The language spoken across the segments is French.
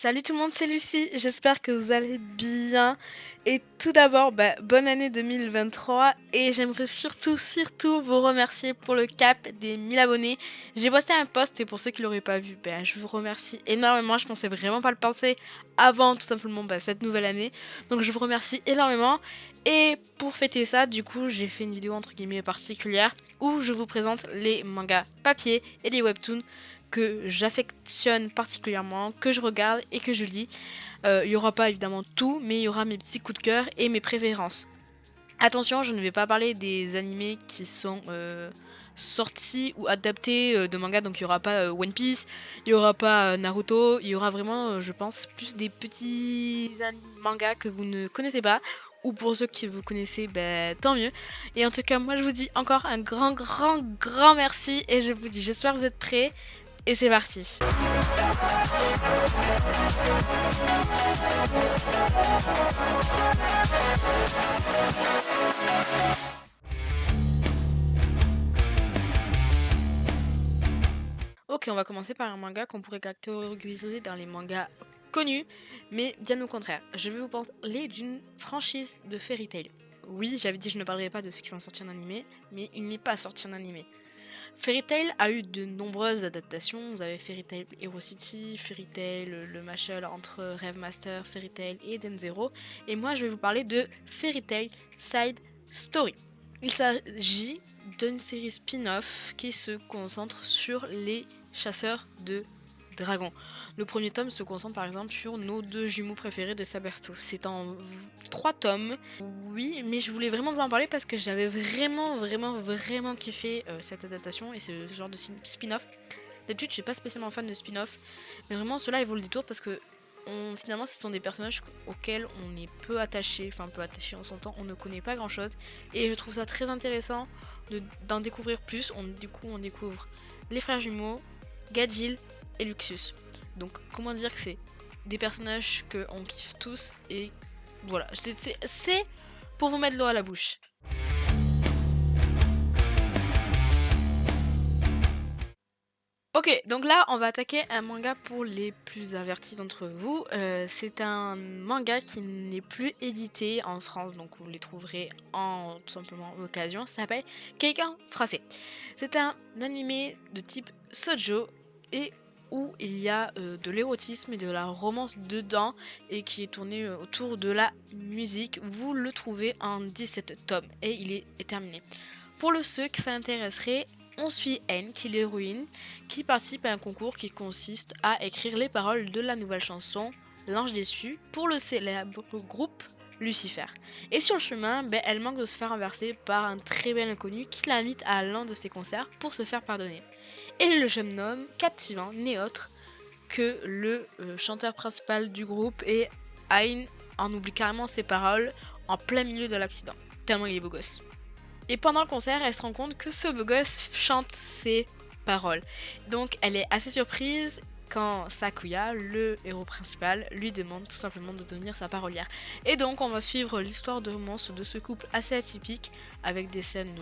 Salut tout le monde, c'est Lucie, j'espère que vous allez bien. Et tout d'abord, bonne année 2023 et j'aimerais surtout vous remercier pour le cap des 1000 abonnés. J'ai posté un post et pour ceux qui l'auraient pas vu, je vous remercie énormément. Je pensais vraiment pas le penser avant tout simplement cette nouvelle année. Donc je vous remercie énormément. Et pour fêter ça, du coup, j'ai fait une vidéo entre guillemets particulière où je vous présente les mangas papier et les webtoons que j'affectionne particulièrement, que je regarde et que je lis. Il n'y aura pas évidemment tout, mais il y aura mes petits coups de cœur et mes préférences. Attention, je ne vais pas parler des animés qui sont sortis ou adaptés de mangas, donc il n'y aura pas One Piece, il n'y aura pas Naruto, il y aura vraiment, je pense, plus des petits mangas que vous ne connaissez pas, ou pour ceux que vous connaissez, tant mieux. Et en tout cas, moi je vous dis encore un grand merci, et je vous dis, j'espère que vous êtes prêts, et c'est parti. Ok, on va commencer par un manga qu'on pourrait catégoriser dans les mangas connus, mais bien au contraire. Je vais vous parler d'une franchise de Fairy Tail. Oui, j'avais dit que je ne parlerai pas de ceux qui sont sortis en animé, mais il n'est pas sorti en animé. Fairy Tail a eu de nombreuses adaptations. Vous avez Fairy Tail Hero City, Fairy Tail, le mashup entre Rêve Master, Fairy Tail et Den-Zero. Et moi, je vais vous parler de Fairy Tail Side Story. Il s'agit d'une série spin-off qui se concentre sur les chasseurs de dragons. Le premier tome se concentre par exemple sur nos deux jumeaux préférés de Sabertooth. C'est en 3 tomes. Oui, mais je voulais vraiment vous en parler parce que j'avais vraiment kiffé cette adaptation et ce genre de spin-off. D'habitude, je suis pas spécialement fan de spin-off, mais vraiment ceux-là ils vaut le détour parce que finalement ce sont des personnages auxquels on est peu attaché, on s'entend, on ne connaît pas grand chose et je trouve ça très intéressant d'en découvrir plus. On découvre les frères jumeaux, Gadjil et Luxus. Donc comment dire que c'est des personnages qu'on kiffe tous et voilà, c'est pour vous mettre l'eau à la bouche. Ok, donc là on va attaquer un manga pour les plus avertis d'entre vous. C'est un manga qui n'est plus édité en France, donc vous les trouverez en tout simplement en occasion. Ça s'appelle Keikan Français. C'est un animé de type shoujo et où il y a de l'érotisme et de la romance dedans et qui est tourné autour de la musique. Vous le trouvez en 17 tomes et il est terminé. Pour ceux qui s'intéresseraient, on suit Anne, qui est l'héroïne, qui participe à un concours qui consiste à écrire les paroles de la nouvelle chanson L'Ange déçu pour le célèbre groupe Lucifer. Et sur le chemin, elle manque de se faire renverser par un très bel inconnu qui l'invite à l'un de ses concerts pour se faire pardonner. Et le jeune homme captivant n'est autre que le chanteur principal du groupe et Ayn en oublie carrément ses paroles en plein milieu de l'accident, tellement il est beau gosse. Et pendant le concert, elle se rend compte que ce beau gosse chante ses paroles. Donc elle est assez surprise quand Sakuya, le héros principal, lui demande tout simplement de devenir sa parolière. Et donc on va suivre l'histoire de romance de ce couple assez atypique avec des scènes...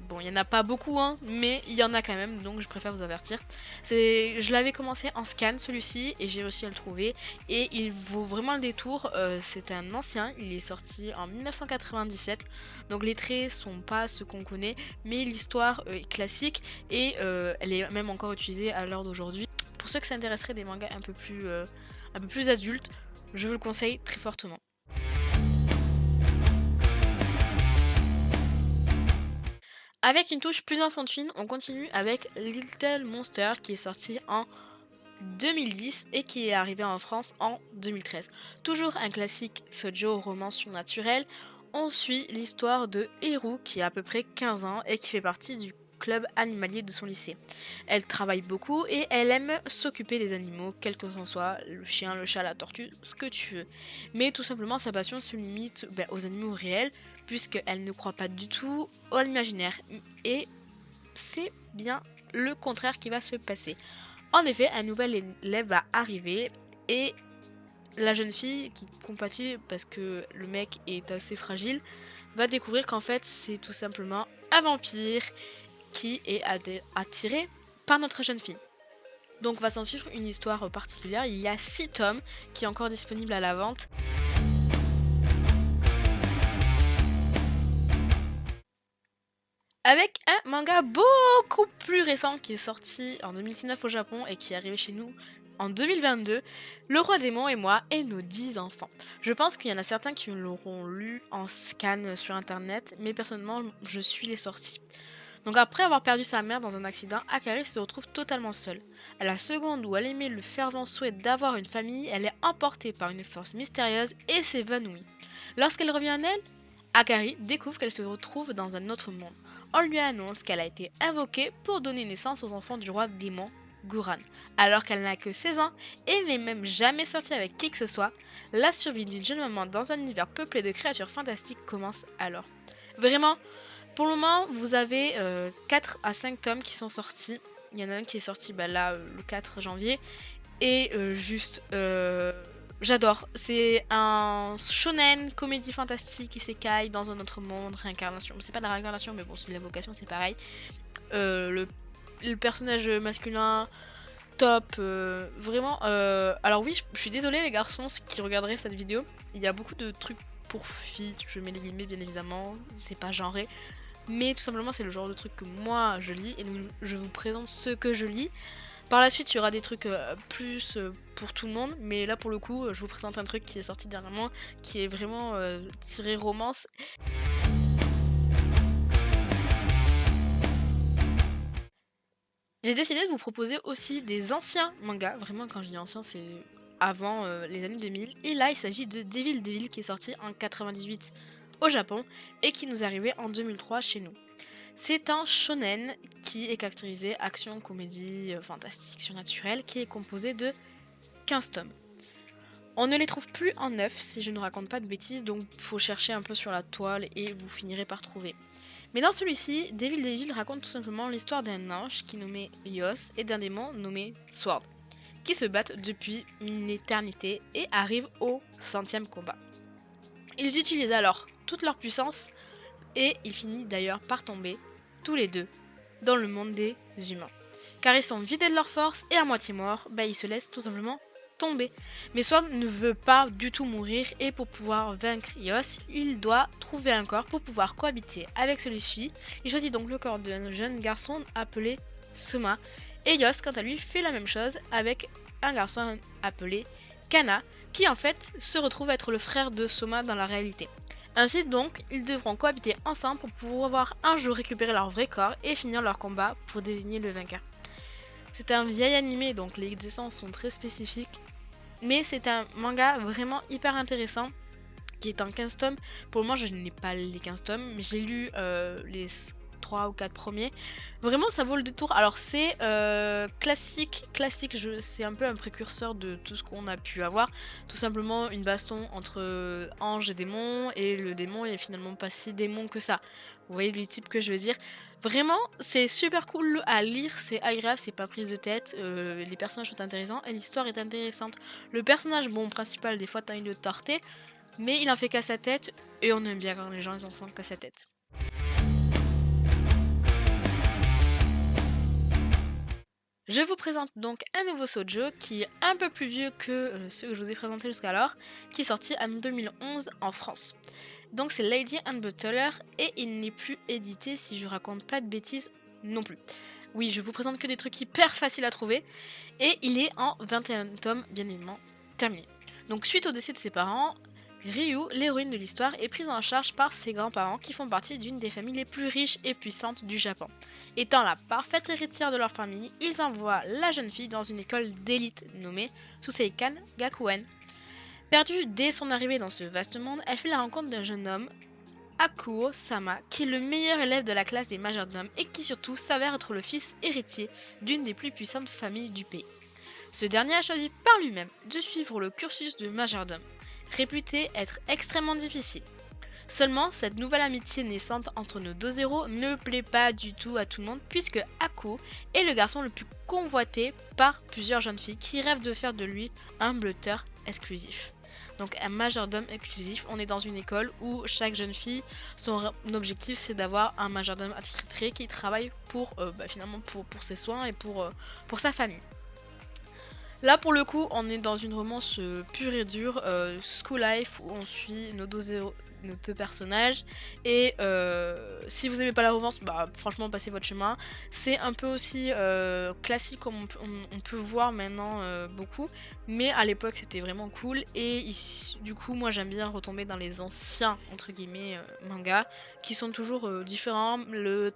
Bon, il n'y en a pas beaucoup, hein, mais il y en a quand même, donc je préfère vous avertir. Je l'avais commencé en scan celui-ci et j'ai réussi à le trouver. Et il vaut vraiment le détour. C'est un ancien, il est sorti en 1997. Donc les traits sont pas ce qu'on connaît, mais l'histoire est classique et elle est même encore utilisée à l'heure d'aujourd'hui. Pour ceux qui s'intéresseraient des mangas un peu plus adultes, je vous le conseille très fortement. Avec une touche plus enfantine, on continue avec Little Monster qui est sorti en 2010 et qui est arrivé en France en 2013. Toujours un classique shoujo romance surnaturelle, on suit l'histoire de Hiru qui a à peu près 15 ans et qui fait partie du club animalier de son lycée. Elle travaille beaucoup et elle aime s'occuper des animaux, quel que ce soit, le chien, le chat, la tortue, ce que tu veux. Mais tout simplement sa passion se limite aux animaux réels puisqu'elle ne croit pas du tout à l'imaginaire. Et c'est bien le contraire qui va se passer. En effet, un nouvel élève va arriver et la jeune fille qui compatit parce que le mec est assez fragile va découvrir qu'en fait c'est tout simplement un vampire qui est attiré par notre jeune fille. Donc va s'en suivre une histoire particulière. Il y a 6 tomes qui est encore disponible à la vente. Avec un manga beaucoup plus récent qui est sorti en 2019 au Japon et qui est arrivé chez nous en 2022, Le Roi Démon et moi et nos 10 enfants. Je pense qu'il y en a certains qui l'auront lu en scan sur internet, mais personnellement je suis les sorties. Donc après avoir perdu sa mère dans un accident, Akari se retrouve totalement seule. À la seconde où elle émet le fervent souhait d'avoir une famille, elle est emportée par une force mystérieuse et s'évanouit. Lorsqu'elle revient en elle, Akari découvre qu'elle se retrouve dans un autre monde. On lui annonce qu'elle a été invoquée pour donner naissance aux enfants du roi démon, Guran. Alors qu'elle n'a que 16 ans et n'est même jamais sortie avec qui que ce soit, la survie d'une jeune maman dans un univers peuplé de créatures fantastiques commence alors. Vraiment, pour le moment, vous avez 4 à 5 tomes qui sont sortis. Il y en a un qui est sorti le 4 janvier. Et j'adore. C'est un shonen, comédie fantastique, isekai dans un autre monde, réincarnation. C'est pas de la réincarnation, mais bon, c'est de l'évocation, c'est pareil. Le personnage masculin, top. Vraiment. Alors oui, je suis désolée les garçons qui regarderaient cette vidéo. Il y a beaucoup de trucs pour filles, je mets les guillemets bien évidemment, c'est pas genré. Mais tout simplement c'est le genre de truc que moi je lis et donc je vous présente ce que je lis. Par la suite il y aura des trucs plus pour tout le monde, mais là pour le coup je vous présente un truc qui est sorti dernièrement qui est vraiment tiré romance. J'ai décidé de vous proposer aussi des anciens mangas, vraiment quand je dis ancien c'est avant les années 2000, et là il s'agit de Devil Devil qui est sorti en 98 au Japon et qui nous est arrivé en 2003 chez nous. C'est un shonen qui est caractérisé action, comédie, fantastique, surnaturel, qui est composé de 15 tomes. On ne les trouve plus en neuf si je ne raconte pas de bêtises, donc faut chercher un peu sur la toile et vous finirez par trouver. Mais dans celui-ci, Devil Devil raconte tout simplement l'histoire d'un ange qui est nommé Yos et d'un démon nommé Sword, qui se battent depuis une éternité et arrivent au 100e combat. Ils utilisent alors toute leur puissance et ils finissent d'ailleurs par tomber, tous les deux, dans le monde des humains. Car ils sont vidés de leur force et à moitié morts, ils se laissent tout simplement tomber. Mais Sword ne veut pas du tout mourir et pour pouvoir vaincre Yos, il doit trouver un corps pour pouvoir cohabiter avec celui-ci. Il choisit donc le corps d'un jeune garçon appelé Soma et Yos quant à lui fait la même chose avec un garçon appelé Kana, qui en fait se retrouve être le frère de Soma dans la réalité. Ainsi donc, ils devront cohabiter ensemble pour pouvoir un jour récupérer leur vrai corps et finir leur combat pour désigner le vainqueur. C'est un vieil animé, donc les essences sont très spécifiques, mais c'est un manga vraiment hyper intéressant qui est en 15 tomes. Pour le moment, je n'ai pas les 15 tomes, mais j'ai lu les 3 ou 4 premiers. Vraiment, ça vaut le détour. Alors, c'est classique, c'est un peu un précurseur de tout ce qu'on a pu avoir. Tout simplement, une baston entre ange et démon, et le démon est finalement pas si démon que ça. Vous voyez le type que je veux dire. Vraiment, c'est super cool à lire, c'est agréable, c'est pas prise de tête, les personnages sont intéressants et l'histoire est intéressante. Le personnage, principal, des fois t'as envie de torter, mais il en fait qu'à sa tête, et on aime bien quand les gens ils en font qu'à sa tête. Je vous présente donc un nouveau shoujo qui est un peu plus vieux que ceux que je vous ai présentés jusqu'alors, qui est sorti en 2011 en France. Donc c'est Lady and Butler et il n'est plus édité si je raconte pas de bêtises non plus. Oui, je vous présente que des trucs hyper faciles à trouver et il est en 21 tomes bien évidemment terminé. Donc suite au décès de ses parents, Ryu, l'héroïne de l'histoire, est prise en charge par ses grands-parents qui font partie d'une des familles les plus riches et puissantes du Japon. Étant la parfaite héritière de leur famille, ils envoient la jeune fille dans une école d'élite nommée Suseikan Gakuen. Perdue dès son arrivée dans ce vaste monde, elle fait la rencontre d'un jeune homme, Akuo Sama, qui est le meilleur élève de la classe des majordomes et qui surtout s'avère être le fils héritier d'une des plus puissantes familles du pays. Ce dernier a choisi par lui-même de suivre le cursus de majordome, réputé être extrêmement difficile. Seulement, cette nouvelle amitié naissante entre nos deux héros ne plaît pas du tout à tout le monde puisque Aku est le garçon le plus convoité par plusieurs jeunes filles qui rêvent de faire de lui un bleuteur exclusif. Donc un majordome exclusif, on est dans une école où chaque jeune fille, son objectif c'est d'avoir un majordome attitré qui travaille pour finalement pour ses soins et pour sa famille. Là pour le coup on est dans une romance pure et dure, school life où on suit nos deux personnages et si vous aimez pas la romance, bah franchement passez votre chemin. C'est un peu aussi classique comme on peut voir maintenant beaucoup, mais à l'époque c'était vraiment cool et du coup moi j'aime bien retomber dans les anciens entre guillemets mangas qui sont toujours différents.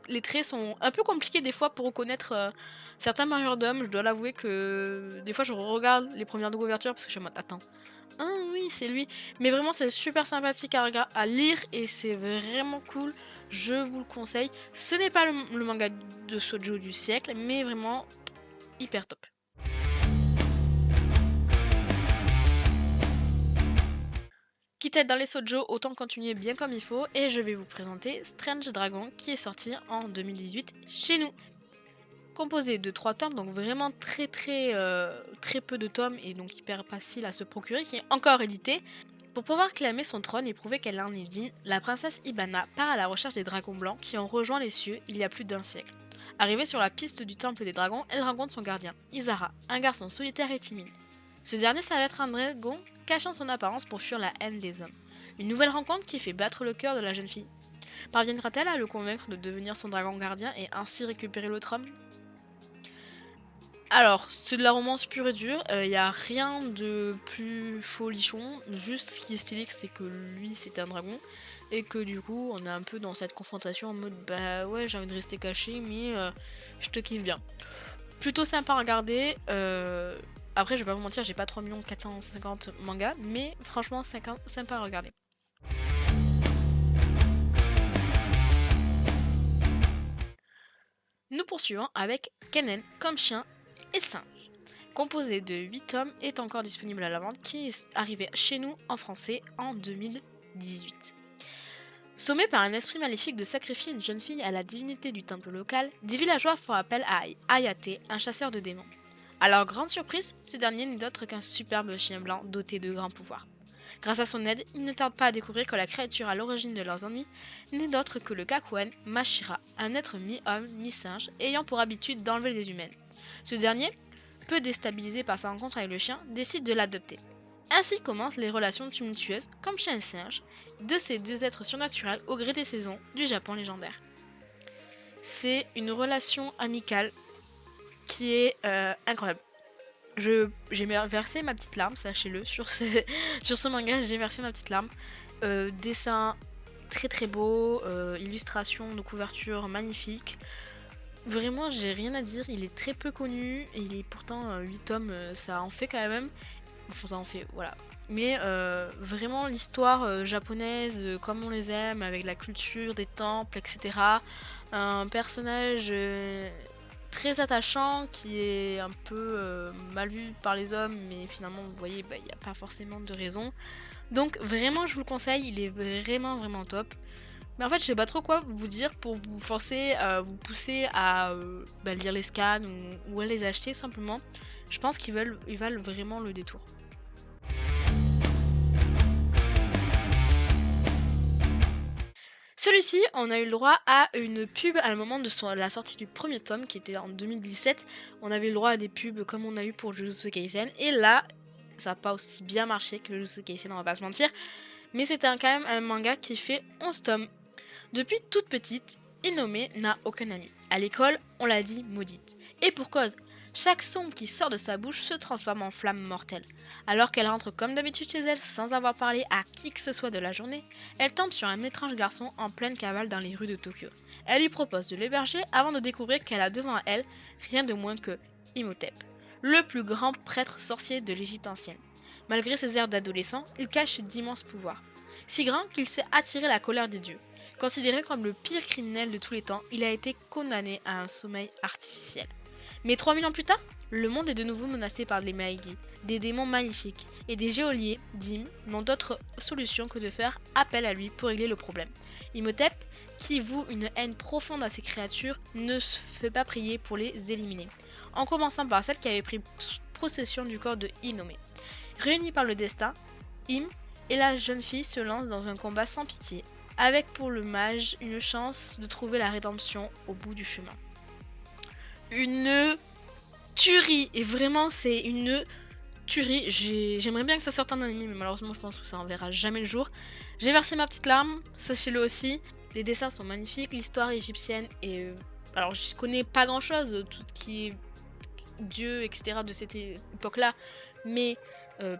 Les traits sont un peu compliqués des fois pour reconnaître certains majordomes. Je dois l'avouer que des fois je regarde les premières de couverture parce que je suis en mode attends. Ah oui, c'est lui. Mais vraiment, c'est super sympathique à lire et c'est vraiment cool. Je vous le conseille. Ce n'est pas le manga de Shoujo du siècle, mais vraiment hyper top. Quitte à être dans les shoujo, autant continuer bien comme il faut et je vais vous présenter Strange Dragon qui est sorti en 2018 chez nous. Composé de 3 tomes, donc vraiment très peu de tomes et donc hyper facile à se procurer, qui est encore édité. Pour pouvoir clamer son trône et prouver qu'elle en est digne, la princesse Ibana part à la recherche des dragons blancs qui ont rejoint les cieux il y a plus d'un siècle. Arrivée sur la piste du temple des dragons, elle rencontre son gardien, Isara, un garçon solitaire et timide. Ce dernier s'avère être un dragon cachant son apparence pour fuir la haine des hommes. Une nouvelle rencontre qui fait battre le cœur de la jeune fille. Parviendra-t-elle à le convaincre de devenir son dragon gardien et ainsi récupérer le trône? Alors, c'est de la romance pure et dure, y a rien de plus folichon, juste ce qui est stylé c'est que lui c'est un dragon, et que du coup on est un peu dans cette confrontation en mode bah ouais j'ai envie de rester caché mais je te kiffe bien. Plutôt sympa à regarder, après je vais pas vous mentir j'ai pas 3 450 mangas, mais franchement sympa à regarder. Nous poursuivons avec Kennen comme chien et singe. Composé de 8 tomes, est encore disponible à la vente, qui est arrivé chez nous en français en 2018. Sommés par un esprit maléfique de sacrifier une jeune fille à la divinité du temple local, des villageois font appel à Ayate, un chasseur de démons. À leur grande surprise, ce dernier n'est d'autre qu'un superbe chien blanc doté de grands pouvoirs. Grâce à son aide, ils ne tardent pas à découvrir que la créature à l'origine de leurs ennuis n'est d'autre que le Kakuen Mashira, un être mi-homme, mi-singe, ayant pour habitude d'enlever les humaines. Ce dernier, peu déstabilisé par sa rencontre avec le chien, décide de l'adopter. Ainsi commencent les relations tumultueuses, comme chien et singe, de ces deux êtres surnaturels au gré des saisons du Japon légendaire. C'est une relation amicale qui est incroyable. J'ai versé ma petite larme, sachez-le, sur ce manga, j'ai versé ma petite larme. Dessin très beau, illustration de couverture magnifique. Vraiment, j'ai rien à dire, il est très peu connu, et il est pourtant 8 tomes, ça en fait quand même. Enfin, ça en fait, voilà. Mais vraiment, l'histoire japonaise, comme on les aime, avec la culture des temples, etc. Un personnage très attachant, qui est un peu mal vu par les hommes, mais finalement, vous voyez, il n'y a pas forcément de raison. Donc, vraiment, je vous le conseille, il est vraiment top. Mais en fait, je sais pas trop quoi vous dire pour vous forcer, vous pousser à lire les scans ou à les acheter simplement. Je pense ils valent vraiment le détour. Celui-ci, on a eu le droit à une pub à le moment de la sortie du premier tome qui était en 2017. On avait le droit à des pubs comme on a eu pour Jujutsu Kaisen. Et là, ça n'a pas aussi bien marché que Jujutsu Kaisen, on va pas se mentir. Mais c'était quand même un manga qui fait 11 tomes. Depuis toute petite, Inome n'a aucun ami. À l'école, on l'a dit maudite. Et pour cause, chaque son qui sort de sa bouche se transforme en flamme mortelle. Alors qu'elle rentre comme d'habitude chez elle sans avoir parlé à qui que ce soit de la journée, elle tombe sur un étrange garçon en pleine cavale dans les rues de Tokyo. Elle lui propose de l'héberger avant de découvrir qu'elle a devant elle rien de moins que Imhotep, le plus grand prêtre sorcier de l'Égypte ancienne. Malgré ses airs d'adolescent, il cache d'immenses pouvoirs, si grands qu'il sait attirer la colère des dieux. Considéré comme le pire criminel de tous les temps, il a été condamné à un sommeil artificiel. Mais 3000 ans plus tard, le monde est de nouveau menacé par les Maegi, des démons maléfiques, et des geôliers, Dim, n'ont d'autre solution que de faire appel à lui pour régler le problème. Imhotep, qui voue une haine profonde à ces créatures, ne se fait pas prier pour les éliminer, en commençant par celle qui avait pris possession du corps de Inome. Réunis par le destin, Im et la jeune fille se lancent dans un combat sans pitié, avec pour le mage une chance de trouver la rédemption au bout du chemin. Une tuerie. Et vraiment, c'est une tuerie. J'aimerais bien que ça sorte en anime, mais malheureusement, je pense que ça en verra jamais le jour. J'ai versé ma petite larme, sachez-le aussi. Les dessins sont magnifiques, l'histoire égyptienne est... alors, je connais pas grand-chose, tout ce qui est dieu, etc. de cette époque-là, mais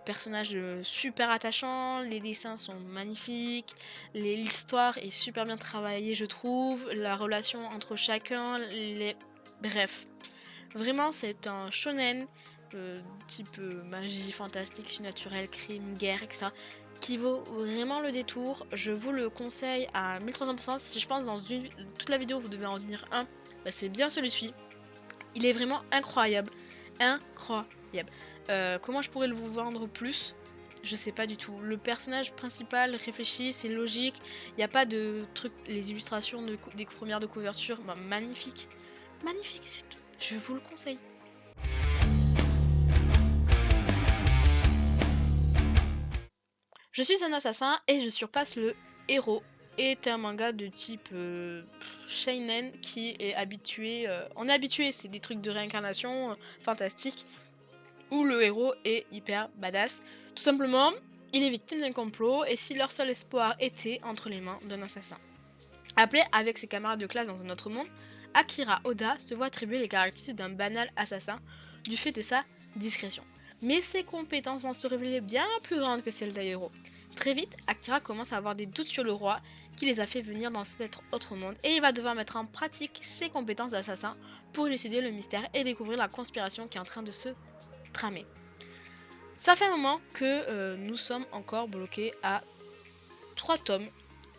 personnage super attachant, les dessins sont magnifiques, l'histoire est super bien travaillée, je trouve, la relation entre chacun, bref. Vraiment, c'est un shonen type magie, fantastique, surnaturel, crime, guerre, etc. qui vaut vraiment le détour. Je vous le conseille à 1300%. Si je pense dans toute la vidéo vous devez en tenir un, bah, c'est bien celui-ci. Il est vraiment incroyable. Incroyable. Comment je pourrais le vous vendre plus? Je sais pas du tout. Le personnage principal réfléchit, c'est logique. Il n'y a pas de trucs. Les illustrations des premières de couverture, bah, magnifique. Magnifique, c'est tout. Je vous le conseille. Je suis un assassin et je surpasse le héros. Est un manga de type seinen qui est habitué. On est habitué, c'est des trucs de réincarnation fantastiques où le héros est hyper badass. Tout simplement, il est victime d'un complot et si leur seul espoir était entre les mains d'un assassin. Appelé avec ses camarades de classe dans un autre monde, Akira Oda se voit attribuer les caractéristiques d'un banal assassin du fait de sa discrétion. Mais ses compétences vont se révéler bien plus grandes que celles d'un héros. Très vite, Akira commence à avoir des doutes sur le roi qui les a fait venir dans cet autre monde et il va devoir mettre en pratique ses compétences d'assassin pour élucider le mystère et découvrir la conspiration qui est en train de se tramer. Ça fait un moment que nous sommes encore bloqués à 3 tomes.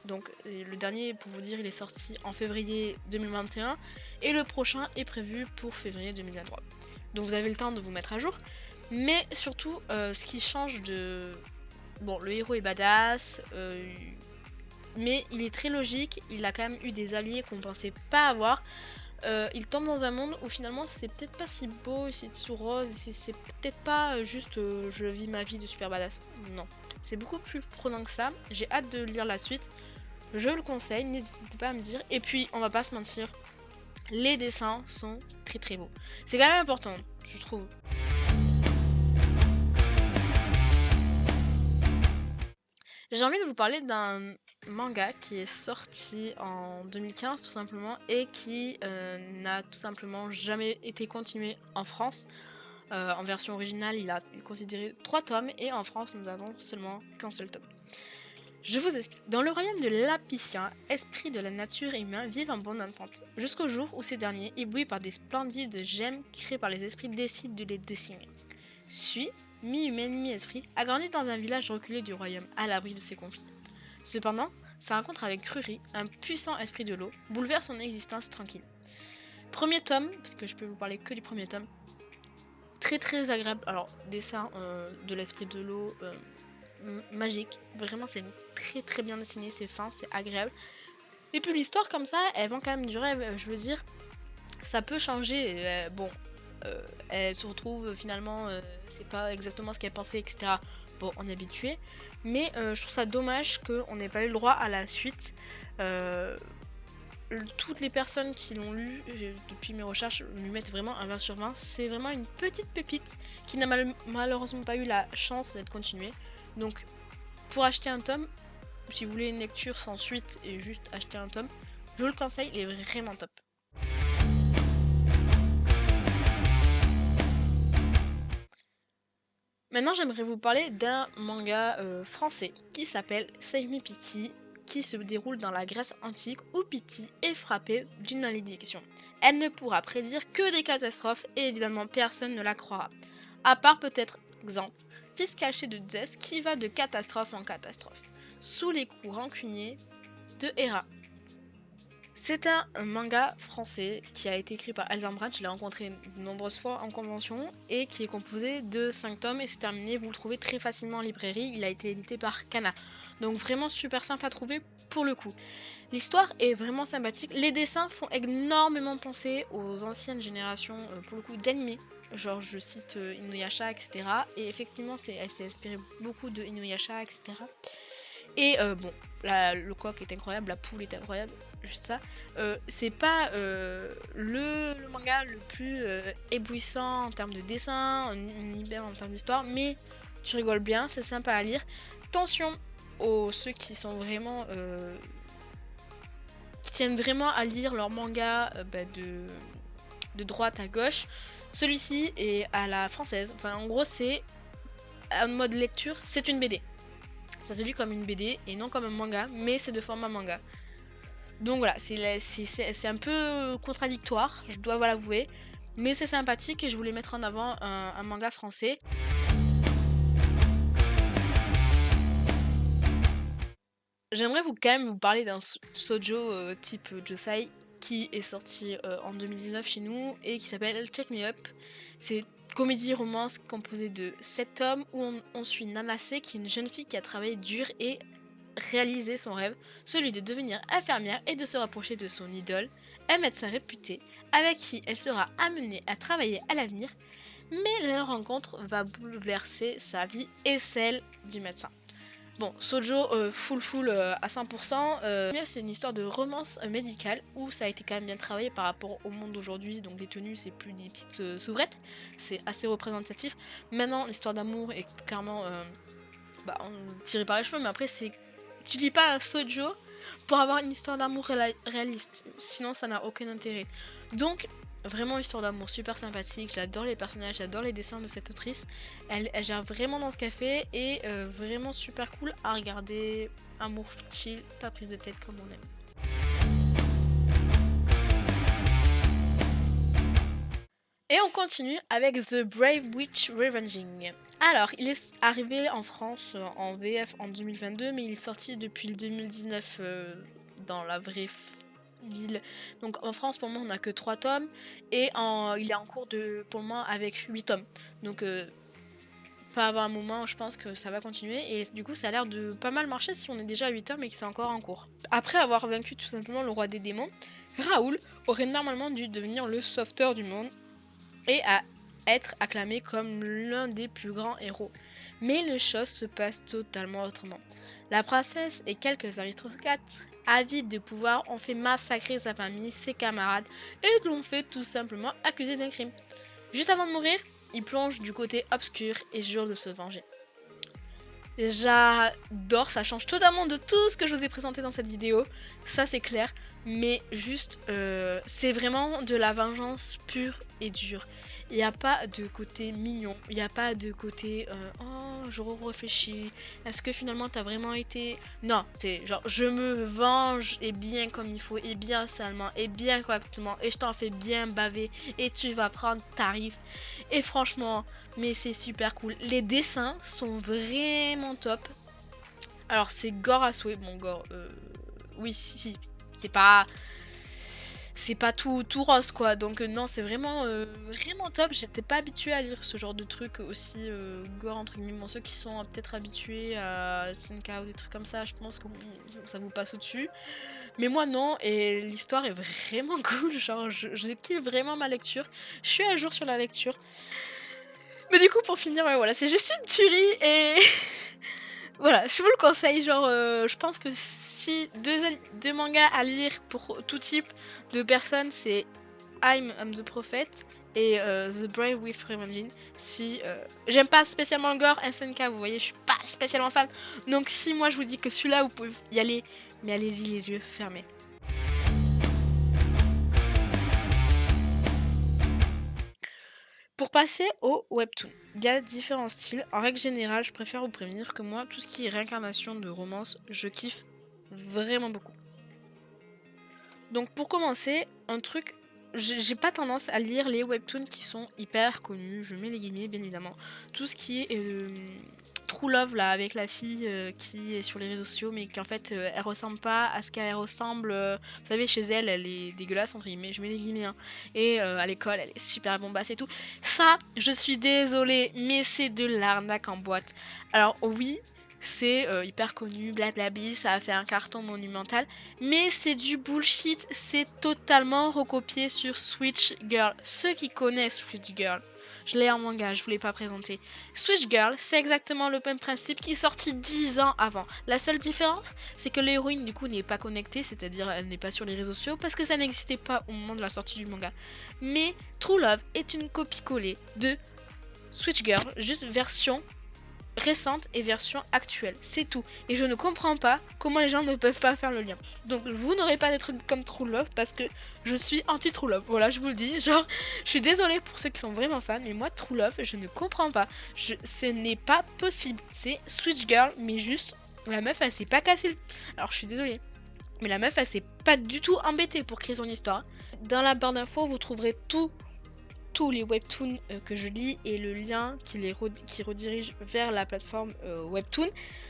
Donc le dernier, pour vous dire, il est sorti en février 2021 et le prochain est prévu pour février 2023. Donc vous avez le temps de vous mettre à jour. Mais surtout, ce qui change de... Bon, le héros est badass, mais il est très logique, il a quand même eu des alliés qu'on pensait pas avoir. Il tombe dans un monde où finalement c'est peut-être pas si beau, c'est tout rose, c'est peut-être pas juste je vis ma vie de super badass. Non, c'est beaucoup plus prenant que ça. J'ai hâte de lire la suite. Je le conseille, n'hésitez pas à me dire. Et puis, on va pas se mentir, les dessins sont très très beaux. C'est quand même important, je trouve. J'ai envie de vous parler d'un manga qui est sorti en 2015 tout simplement et qui n'a tout simplement jamais été continué en France. En version originale, il a considéré 3 tomes et en France, nous avons seulement qu'un seul tome. Je vous explique. Dans le royaume de l'Apicien, esprits de la nature et humains vivent en bonne entente, jusqu'au jour où ces derniers, éblouis par des splendides gemmes créées par les esprits, décident de les décimer. Sui, mi-humaine, mi-esprit, a grandi dans un village reculé du royaume, à l'abri de ses conflits. Cependant, sa rencontre avec Kruri, un puissant esprit de l'eau, bouleverse son existence tranquille. Premier tome, parce que je peux vous parler que du premier tome, très très agréable. Alors, dessin de l'esprit de l'eau, magique, vraiment c'est très très bien dessiné, c'est fin, c'est agréable. Et puis l'histoire comme ça, elles vont quand même durer, je veux dire, ça peut changer. Bon, elle se retrouve finalement, c'est pas exactement ce qu'elle pensait, etc. Bon, on est habitué, mais je trouve ça dommage qu'on n'ait pas eu le droit à la suite. Toutes les personnes qui l'ont lu depuis mes recherches lui mettent vraiment un 20 sur 20. C'est vraiment une petite pépite qui n'a malheureusement pas eu la chance d'être continuée. Donc pour acheter un tome, si vous voulez une lecture sans suite et juste acheter un tome, je vous le conseille, il est vraiment top. Maintenant j'aimerais vous parler d'un manga français qui s'appelle Save Me Pity, qui se déroule dans la Grèce antique où Pity est frappée d'une malédiction. Elle ne pourra prédire que des catastrophes et évidemment personne ne la croira. À part peut-être Xanthe, fils caché de Zeus qui va de catastrophe en catastrophe, sous les coups rancuniers de Héra. C'est un manga français qui a été écrit par Elsa Brandt, je l'ai rencontré de nombreuses fois en convention, et qui est composé de 5 tomes et c'est terminé, vous le trouvez très facilement en librairie, il a été édité par Kana. Donc vraiment super simple à trouver pour le coup. L'histoire est vraiment sympathique, les dessins font énormément penser aux anciennes générations pour le coup d'animés. Genre je cite Inuyasha, etc. Et effectivement elle s'est inspirée beaucoup de Inuyasha, etc. Et bon, le coq est incroyable, la poule est incroyable. juste ça. C'est pas le manga le plus éblouissant en termes de dessin, hyper en termes d'histoire, mais tu rigoles bien, c'est sympa à lire. Attention aux ceux qui sont vraiment qui tiennent vraiment à lire leur manga de droite à gauche. Celui-ci est à la française. Enfin, en gros, c'est en mode lecture, c'est une BD. Ça se lit comme une BD et non comme un manga, mais c'est de format manga. Donc voilà, c'est un peu contradictoire, je dois l'avouer, mais c'est sympathique et je voulais mettre en avant un manga français. J'aimerais quand même vous parler d'un shoujo type Josei qui est sorti en 2019 chez nous et qui s'appelle Check Me Up. C'est comédie romance composée de 7 tomes où on suit Nanase qui est une jeune fille qui a travaillé dur et réalisé son rêve, celui de devenir infirmière et de se rapprocher de son idole, un médecin réputé avec qui elle sera amenée à travailler à l'avenir, mais leur rencontre va bouleverser sa vie et celle du médecin. Bon, Sojo full à 100%, c'est une histoire de romance médicale où ça a été quand même bien travaillé par rapport au monde d'aujourd'hui, donc les tenues c'est plus des petites souvrettes, c'est assez représentatif. Maintenant l'histoire d'amour est clairement tirée par les cheveux, mais après c'est... Tu lis pas un Sojo pour avoir une histoire d'amour réaliste, sinon ça n'a aucun intérêt. Donc vraiment histoire d'amour super sympathique, j'adore les personnages, j'adore les dessins de cette autrice, elle gère vraiment dans ce qu'elle fait et vraiment super cool à regarder, amour chill, pas prise de tête comme on aime. Et on continue avec The Brave Witch Revenging. Alors, il est arrivé en France en VF en 2022, mais il est sorti depuis le 2019 dans la vraie ville. Donc en France, pour le moment, on n'a que 3 tomes, et il est en cours pour le moment avec 8 tomes. Donc pas avant un moment, je pense que ça va continuer, et du coup, ça a l'air de pas mal marcher si on est déjà à 8 tomes et que c'est encore en cours. Après avoir vaincu tout simplement le roi des démons, Raoul aurait normalement dû devenir le sauveteur du monde et à être acclamé comme l'un des plus grands héros. Mais les choses se passent totalement autrement. La princesse et quelques aristocrates, avides de pouvoir, ont fait massacrer sa famille, ses camarades, et l'ont fait tout simplement accuser d'un crime. Juste avant de mourir, il plonge du côté obscur et jure de se venger. J'adore, ça change totalement de tout ce que je vous ai présenté dans cette vidéo, ça c'est clair, mais juste c'est vraiment de la vengeance pure et dure. Il n'y a pas de côté mignon, il n'y a pas de côté oh je réfléchis, est-ce que finalement t'as vraiment été... Non, c'est genre je me venge et bien comme il faut, et bien salement, et bien correctement, et je t'en fais bien baver, et tu vas prendre tarif. Et franchement, mais c'est super cool. Les dessins sont vraiment top. Alors c'est gore à souhait, bon gore, oui si, c'est pas tout rose quoi, donc non c'est vraiment vraiment top. J'étais pas habituée à lire ce genre de truc aussi gore entre guillemets. Bon, ceux qui sont peut-être habitués à SNK ou des trucs comme ça, je pense que ça vous passe au dessus, mais moi non, et l'histoire est vraiment cool, genre je kiffe vraiment ma lecture, je suis à jour sur la lecture. Mais du coup pour finir, voilà, c'est juste une tuerie et voilà, je vous le conseille, genre je pense que si deux mangas à lire pour tout type de personnes, c'est I'm the Prophet et The Brave with Revenging. Si j'aime pas spécialement le gore, SNK, vous voyez, je suis pas spécialement fan. Donc si moi je vous dis que celui-là vous pouvez y aller, mais allez-y les yeux fermés. Pour passer au webtoon, il y a différents styles. En règle générale, je préfère vous prévenir que moi, tout ce qui est réincarnation de romance, je kiffe vraiment beaucoup. Donc pour commencer, un truc, j'ai pas tendance à lire les webtoons qui sont hyper connus, je mets les guillemets bien évidemment. Tout ce qui est True Love là, avec la fille qui est sur les réseaux sociaux mais qu'en fait elle ressemble pas à ce qu'elle ressemble, vous savez, chez elle, elle est dégueulasse entre guillemets, je mets les guillemets hein. Et à l'école elle est super bombasse et tout. Ça, je suis désolée, mais c'est de l'arnaque en boîte. Alors oui, c'est hyper connu, blablabli, ça a fait un carton monumental, mais c'est du bullshit, c'est totalement recopié sur Switch Girl. Ceux qui connaissent Switch Girl, je l'ai en manga, je vous l'ai pas présenté. Switch Girl, c'est exactement le même principe qui est sorti 10 ans avant. La seule différence, c'est que l'héroïne du coup n'est pas connectée, c'est-à-dire elle n'est pas sur les réseaux sociaux parce que ça n'existait pas au moment de la sortie du manga. Mais True Love est une copie-collée de Switch Girl, juste version récente et version actuelle, c'est tout. Et je ne comprends pas comment les gens ne peuvent pas faire le lien. Donc vous n'aurez pas des trucs comme True Love parce que je suis anti True Love. Voilà, je vous le dis. Genre, je suis désolée pour ceux qui sont vraiment fans, mais moi True Love, je ne comprends pas. Ce n'est pas possible. C'est Switch Girl, mais juste la meuf, elle s'est pas cassée. Alors je suis désolée. Mais la meuf, elle s'est pas du tout embêtée pour créer son histoire. Dans la barre d'infos, vous trouverez tous les webtoons que je lis et le lien qui redirige vers la plateforme webtoon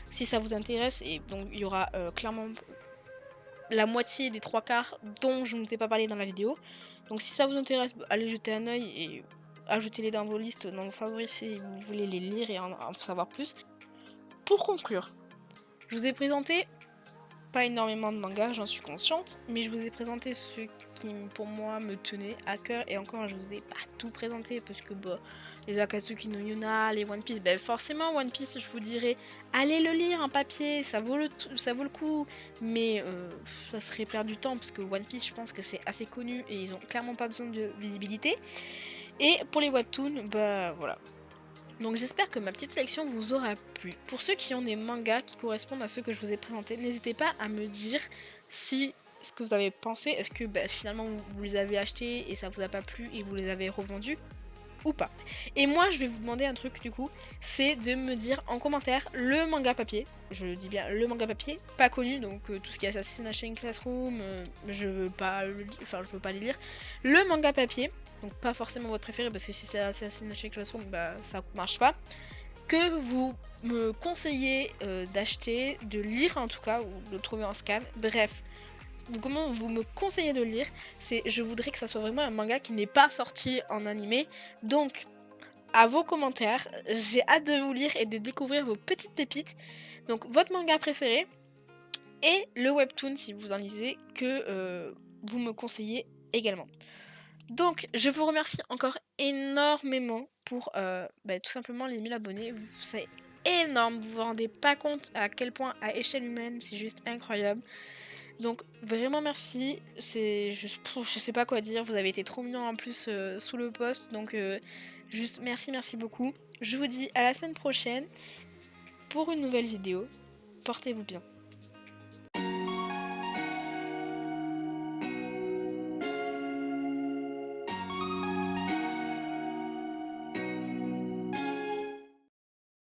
si ça vous intéresse. Et donc il y aura clairement la moitié des 3/4 dont je ne vous ai pas parlé dans la vidéo. Donc si ça vous intéresse, allez jeter un oeil et ajoutez-les dans vos listes, dans vos favoris si vous voulez les lire et en savoir plus. Pour conclure, je vous ai présenté pas énormément de mangas, j'en suis consciente, mais je vous ai présenté ceux qui pour moi me tenaient à cœur, et encore je vous ai pas tout présenté parce que les Akatsuki no Yona, les One Piece, forcément One Piece je vous dirais allez le lire en papier, ça vaut le coup, mais ça serait perdre du temps parce que One Piece je pense que c'est assez connu et ils ont clairement pas besoin de visibilité. Et pour les webtoons, voilà. Donc j'espère que ma petite sélection vous aura plu. Pour ceux qui ont des mangas qui correspondent à ceux que je vous ai présentés, n'hésitez pas à me dire ce que vous avez pensé. Est-ce que finalement vous les avez achetés et ça vous a pas plu et vous les avez revendus ou pas. Et moi je vais vous demander un truc du coup, c'est de me dire en commentaire le manga papier, je dis bien le manga papier, pas connu, donc tout ce qui est Assassination Classroom, je veux pas les lire. Le manga papier, donc pas forcément votre préféré parce que si c'est Assassination Classroom, ça marche pas. Que vous me conseillez d'acheter, de lire en tout cas, ou de trouver en scan, bref. Comment vous me conseillez de lire, je voudrais que ça soit vraiment un manga qui n'est pas sorti en animé. Donc à vos commentaires, j'ai hâte de vous lire et de découvrir vos petites pépites. Donc votre manga préféré et le webtoon si vous en lisez que vous me conseillez également. Donc je vous remercie encore énormément pour tout simplement les 1000 abonnés. C'est énorme, vous vous rendez pas compte à quel point à échelle humaine c'est juste incroyable. Donc vraiment merci, je sais pas quoi dire, vous avez été trop mignons en plus sous le post, donc juste merci beaucoup. Je vous dis à la semaine prochaine pour une nouvelle vidéo, portez-vous bien.